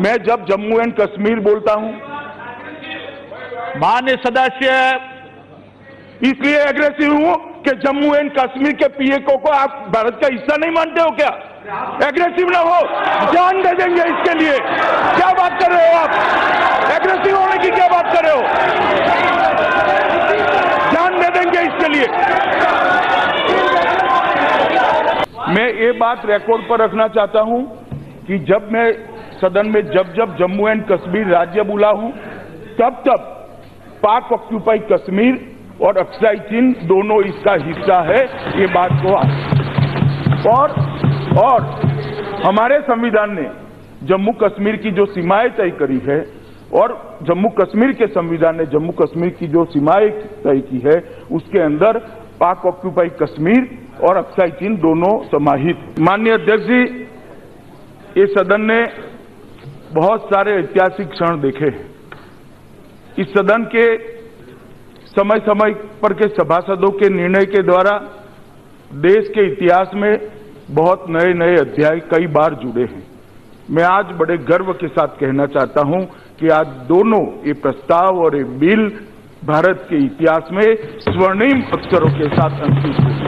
मैं जब जम्मू एंड कश्मीर बोलता हूं, मान्य सदस्य, इसलिए एग्रेसिव हूं कि जम्मू एंड कश्मीर के पीएको को आप भारत का हिस्सा नहीं मानते हो क्या? एग्रेसिव ना हो, जान दे देंगे इसके लिए। क्या बात कर रहे हो आप? एग्रेसिव होने की क्या बात कर रहे हो? जान दे देंगे इसके लिए। मैं ये बात रिकॉर्ड पर रखना चाहता हूं कि जब मैं सदन में जब जम्मू एंड कश्मीर राज्य बोला हूं, तब पाक ऑक्यूपाई कश्मीर और अक्साई चीन दोनों इसका हिस्सा है, ये बात को और हमारे संविधान ने जम्मू कश्मीर की जो सीमाएं तय करी है और जम्मू कश्मीर के संविधान ने जम्मू कश्मीर की जो सीमाएं तय की है, उसके अंदर पाक ऑक्यूपाई कश्मीर और अक्साई चीन दोनों समाहित। माननीय अध्यक्ष जी, ये सदन ने बहुत सारे ऐतिहासिक क्षण देखे हैं। इस सदन के समय समय पर के सभासदों के निर्णय के द्वारा देश के इतिहास में बहुत नए नए अध्याय कई बार जुड़े हैं। मैं आज बड़े गर्व के साथ कहना चाहता हूं कि आज दोनों ये प्रस्ताव और ये बिल भारत के इतिहास में स्वर्णिम अक्षरों के साथ अंकित हुए।